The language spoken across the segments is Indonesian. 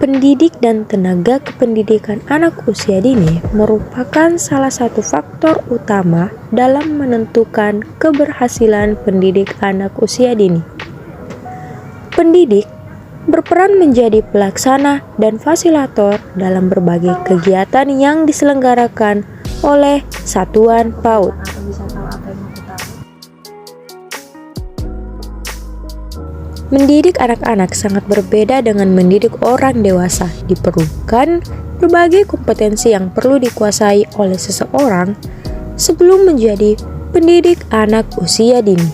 Pendidik dan tenaga kependidikan anak usia dini merupakan salah satu faktor utama dalam menentukan keberhasilan pendidik anak usia dini. Pendidik berperan menjadi pelaksana dan fasilitator dalam berbagai kegiatan yang diselenggarakan oleh satuan PAUD. Mendidik anak-anak sangat berbeda dengan mendidik orang dewasa. Diperlukan berbagai kompetensi yang perlu dikuasai oleh seseorang sebelum menjadi pendidik anak usia dini.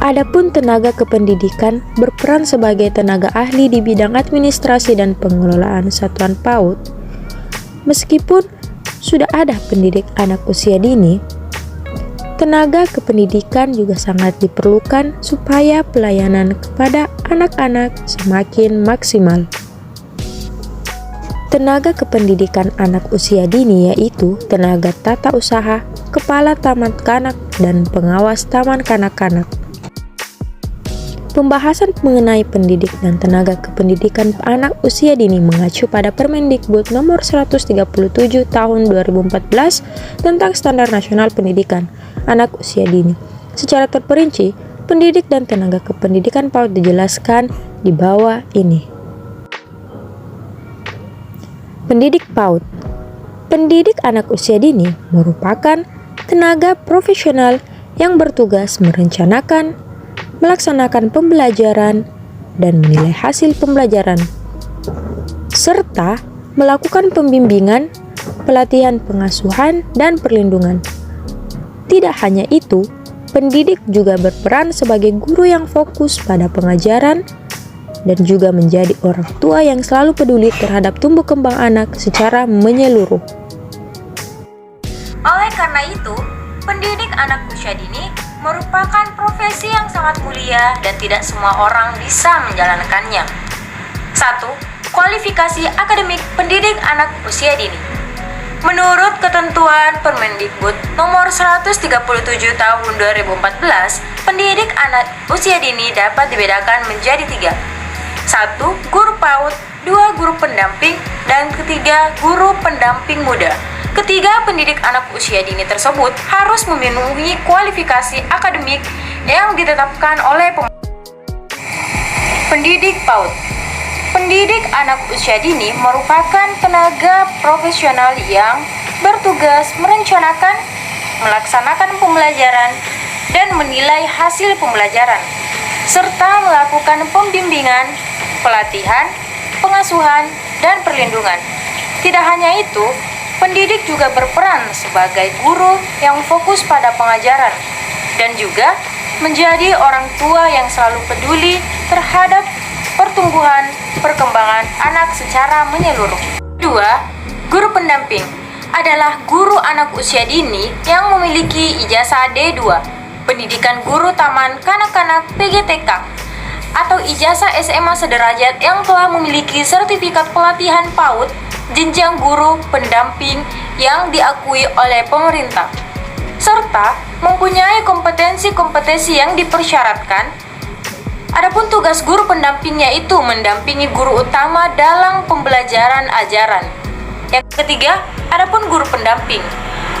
Adapun tenaga kependidikan berperan sebagai tenaga ahli di bidang administrasi dan pengelolaan satuan PAUD. Meskipun sudah ada pendidik anak usia dini, tenaga kependidikan juga sangat diperlukan supaya pelayanan kepada anak-anak semakin maksimal. Tenaga kependidikan anak usia dini yaitu tenaga tata usaha, kepala taman kanak, dan pengawas taman kanak-kanak. Pembahasan mengenai pendidik dan tenaga kependidikan anak usia dini mengacu pada Permendikbud nomor 137 tahun 2014 tentang Standar Nasional Pendidikan Anak Usia Dini. Secara terperinci, pendidik dan tenaga kependidikan PAUD dijelaskan di bawah ini. Pendidik PAUD. Pendidik anak usia dini merupakan tenaga profesional yang bertugas merencanakan, melaksanakan pembelajaran, dan menilai hasil pembelajaran, serta melakukan pembimbingan, pelatihan pengasuhan, dan perlindungan. Tidak hanya itu, pendidik juga berperan sebagai guru yang fokus pada pengajaran dan juga menjadi orang tua yang selalu peduli terhadap tumbuh kembang anak secara menyeluruh. Oleh karena itu, pendidik anak usia dini merupakan profesi yang sangat mulia dan tidak semua orang bisa menjalankannya. 1. Kualifikasi akademik pendidik anak usia dini. Menurut ketentuan Permendikbud nomor 137 tahun 2014, pendidik anak usia dini dapat dibedakan menjadi 3. 1. Guru PAUD, 2. Guru pendamping, dan ketiga, guru pendamping muda. Ketiga pendidik anak usia dini tersebut harus memenuhi kualifikasi akademik yang ditetapkan oleh pendidik PAUD. Pendidik anak usia dini merupakan tenaga profesional yang bertugas merencanakan, melaksanakan pembelajaran, dan menilai hasil pembelajaran, serta melakukan pembimbingan, pelatihan, pengasuhan, dan perlindungan. Tidak hanya itu, pendidik juga berperan sebagai guru yang fokus pada pengajaran dan juga menjadi orang tua yang selalu peduli terhadap pertumbuhan perkembangan anak secara menyeluruh. 2. Guru pendamping adalah guru anak usia dini yang memiliki ijazah D2, pendidikan guru taman kanak-kanak PGTK, atau ijazah SMA sederajat yang telah memiliki sertifikat pelatihan PAUD jenjang guru pendamping yang diakui oleh pemerintah, serta mempunyai kompetensi-kompetensi yang dipersyaratkan. Adapun tugas guru pendampingnya itu mendampingi guru utama dalam pembelajaran ajaran. Yang ketiga, adapun guru pendamping.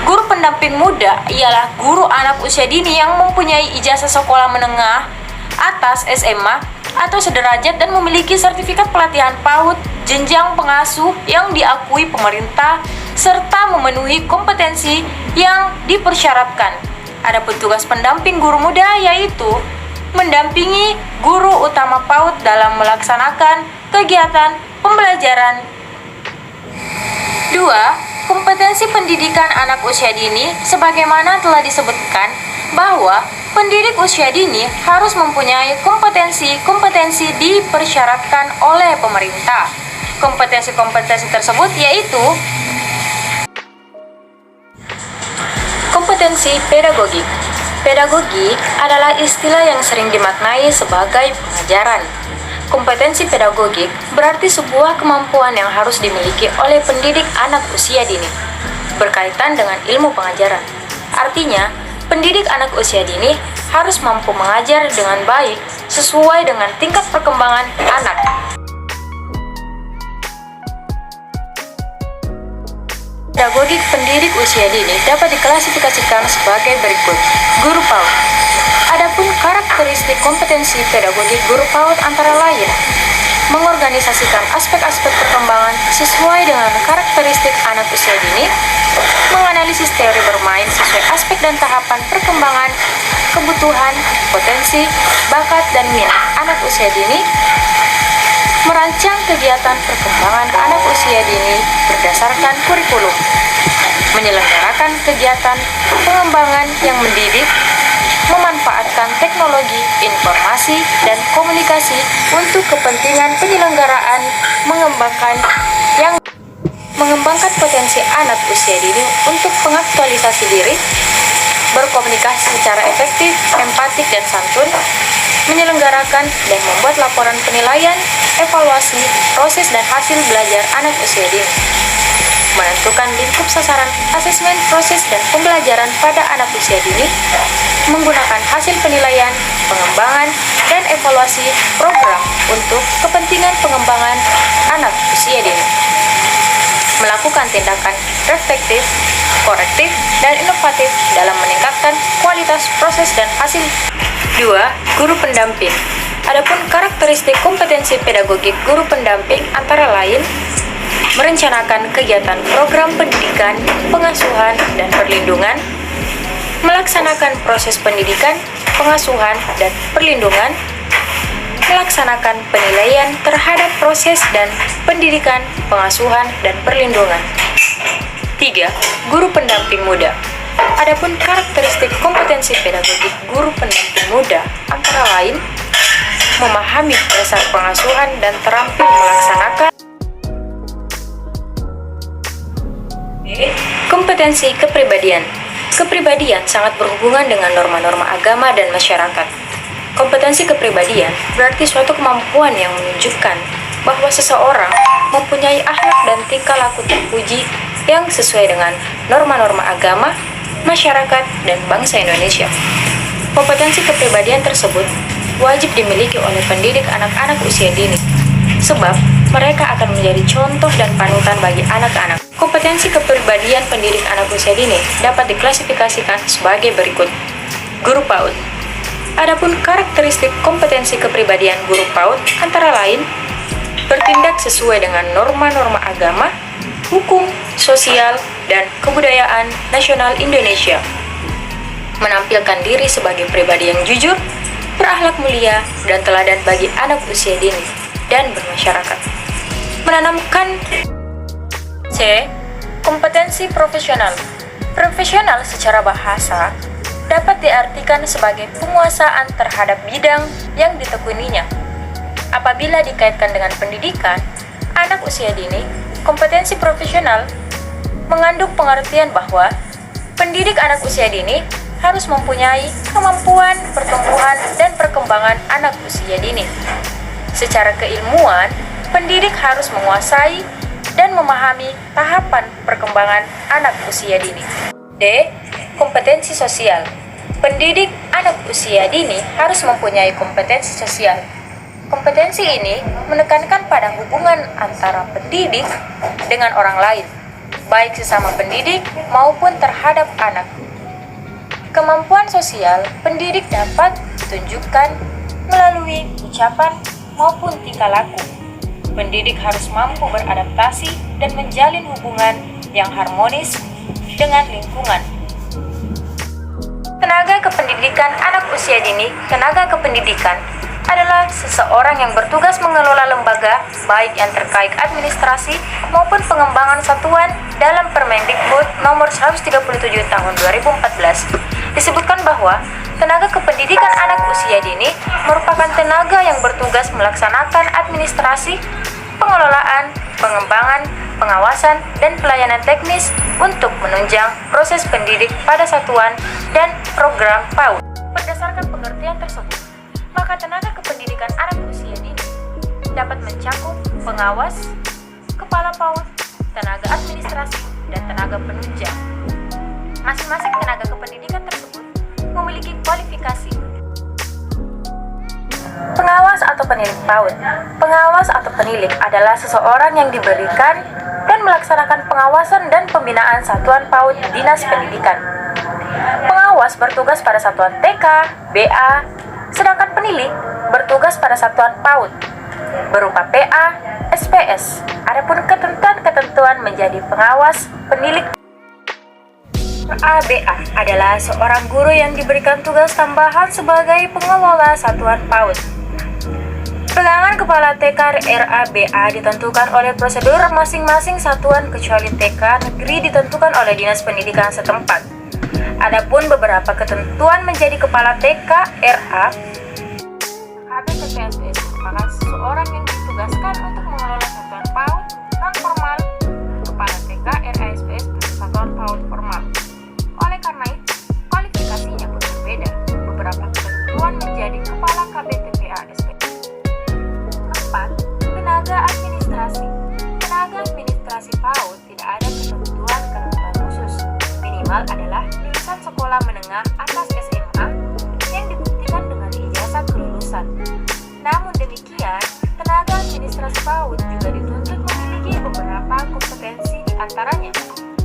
Guru pendamping muda ialah guru anak usia dini yang mempunyai ijazah sekolah menengah atas SMA atau sederajat dan memiliki sertifikat pelatihan PAUD jenjang pengasuh yang diakui pemerintah serta memenuhi kompetensi yang dipersyaratkan. Adapun tugas pendamping guru muda yaitu mendampingi guru utama PAUD dalam melaksanakan kegiatan pembelajaran. 2. Kompetensi pendidikan anak usia dini sebagaimana telah disebutkan bahwa pendidik usia dini harus mempunyai kompetensi-kompetensi dipersyaratkan oleh pemerintah. Kompetensi-kompetensi tersebut yaitu kompetensi pedagogik. Pedagogi adalah istilah yang sering dimaknai sebagai pengajaran. Kompetensi pedagogik berarti sebuah kemampuan yang harus dimiliki oleh pendidik anak usia dini, berkaitan dengan ilmu pengajaran. Artinya, Pendidik anak usia dini harus mampu mengajar dengan baik sesuai dengan tingkat perkembangan anak. Pedagogik pendidik usia dini dapat diklasifikasikan sebagai berikut. Guru PAUD. Adapun karakteristik kompetensi pedagogik guru PAUD antara lain: mengorganisasikan aspek-aspek perkembangan sesuai dengan karakteristik anak usia dini, menganalisis teori bermain sesuai aspek dan tahapan perkembangan, kebutuhan, potensi, bakat, dan minat anak usia dini, merancang kegiatan perkembangan anak usia dini berdasarkan kurikulum, menyelenggarakan kegiatan pengembangan yang mendidik, memanfaatkan teknologi, informasi, dan komunikasi untuk kepentingan penyelenggaraan, mengembangkan potensi anak usia dini untuk pengaktualisasi diri, berkomunikasi secara efektif, empatik, dan santun, menyelenggarakan dan membuat laporan penilaian, evaluasi, proses dan hasil belajar anak usia dini, menentukan lingkup sasaran asesmen proses dan pembelajaran pada anak usia dini, menggunakan hasil penilaian, pengembangan, dan evaluasi program untuk kepentingan pengembangan anak usia dini, melakukan tindakan reflektif, korektif, dan inovatif dalam meningkatkan kualitas proses dan hasil. 2. Guru pendamping. Adapun karakteristik kompetensi pedagogik guru pendamping antara lain: merencanakan kegiatan program pendidikan, pengasuhan, dan perlindungan, melaksanakan proses pendidikan, pengasuhan, dan perlindungan, melaksanakan penilaian terhadap proses dan pendidikan, pengasuhan, dan perlindungan. 3. Guru pendamping muda. Adapun karakteristik kompetensi pedagogik guru pendamping muda antara lain: memahami dasar pengasuhan dan terampil melaksanakan. Kompetensi kepribadian. Kepribadian sangat berhubungan dengan norma-norma agama dan masyarakat. Kompetensi kepribadian berarti suatu kemampuan yang menunjukkan bahwa seseorang mempunyai akhlak dan tingkah laku terpuji yang sesuai dengan norma-norma agama, masyarakat, dan bangsa Indonesia. Kompetensi kepribadian tersebut wajib dimiliki oleh pendidik anak-anak usia dini, sebab mereka akan menjadi contoh dan panutan bagi anak-anak. Kompetensi kepribadian pendidik anak usia dini dapat diklasifikasikan sebagai berikut. Guru PAUD. Adapun karakteristik kompetensi kepribadian guru PAUD antara lain: bertindak sesuai dengan norma-norma agama, hukum, sosial, dan kebudayaan nasional Indonesia, menampilkan diri sebagai pribadi yang jujur, berakhlak mulia, dan teladan bagi anak usia dini dan bermasyarakat, menanamkan. C. Kompetensi profesional. Profesional secara bahasa dapat diartikan sebagai penguasaan terhadap bidang yang ditekuninya. Apabila dikaitkan dengan pendidikan anak usia dini, kompetensi profesional mengandung pengertian bahwa pendidik anak usia dini harus mempunyai kemampuan pertumbuhan dan perkembangan anak usia dini. Secara keilmuan, pendidik harus menguasai dan memahami tahapan perkembangan anak usia dini. D. Kompetensi sosial. Pendidik anak usia dini harus mempunyai kompetensi sosial. Kompetensi ini menekankan pada hubungan antara pendidik dengan orang lain, baik sesama pendidik maupun terhadap anak. Kemampuan sosial pendidik dapat ditunjukkan melalui ucapan maupun tingkah laku. Pendidik harus mampu beradaptasi dan menjalin hubungan yang harmonis dengan lingkungan. Tenaga kependidikan anak usia dini. Tenaga kependidikan adalah seseorang yang bertugas mengelola lembaga, baik yang terkait administrasi maupun pengembangan satuan. Dalam Permendikbud nomor 137 tahun 2014 disebutkan bahwa tenaga kependidikan anak usia dini merupakan tenaga yang bertugas melaksanakan administrasi, pengelolaan, pengembangan, pengawasan, dan pelayanan teknis untuk menunjang proses pendidik pada satuan dan program PAUD. Berdasarkan pengertian tersebut, maka tenaga kependidikan anak usia dini dapat mencakup pengawas, kepala PAUD, tenaga administrasi, dan tenaga penunjang. Masing-masing tenaga kependidikan tersebut memiliki kualifikasi. Pengawas atau penilik PAUD. Pengawas atau penilik adalah seseorang yang diberikan dan melaksanakan pengawasan dan pembinaan satuan PAUD Dinas Pendidikan. Pengawas bertugas pada satuan TK, BA, sedangkan penilik bertugas pada satuan PAUD berupa PA, SPS. Adapun ketentuan-ketentuan menjadi pengawas penilik ABA adalah seorang guru yang diberikan tugas tambahan sebagai pengelola satuan PAUD. Pegangan kepala TK RABA ditentukan oleh prosedur masing-masing satuan kecuali TK negeri ditentukan oleh Dinas Pendidikan setempat. Adapun beberapa ketentuan menjadi kepala TK RA KBTPSPS merupakan seseorang yang ditugaskan untuk mengelola satuan PAUD non-formal. Kepala TK RASPS satuan PAUD formal. Oleh karena itu, kualifikasinya pun berbeda. Beberapa ketentuan menjadi kepala KBTPA-SP. 4. Tenaga administrasi. Tenaga administrasi PAUD tidak ada ketentuan khusus. Minimal adalah lulusan sekolah menengah atas SMA yang dibuktikan dengan ijazah kelulusan. Namun demikian, tenaga administrasi PAUD juga dituntut memiliki beberapa kompetensi, di antaranya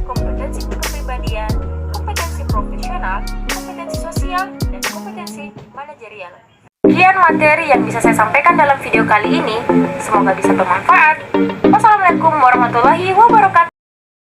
kompetensi kepribadian, kompetensi profesional, kompetensi sosial, dan kompetensi manajerial. Sekian materi yang bisa saya sampaikan dalam video kali ini. Semoga bisa bermanfaat. Wassalamualaikum warahmatullahi wabarakatuh.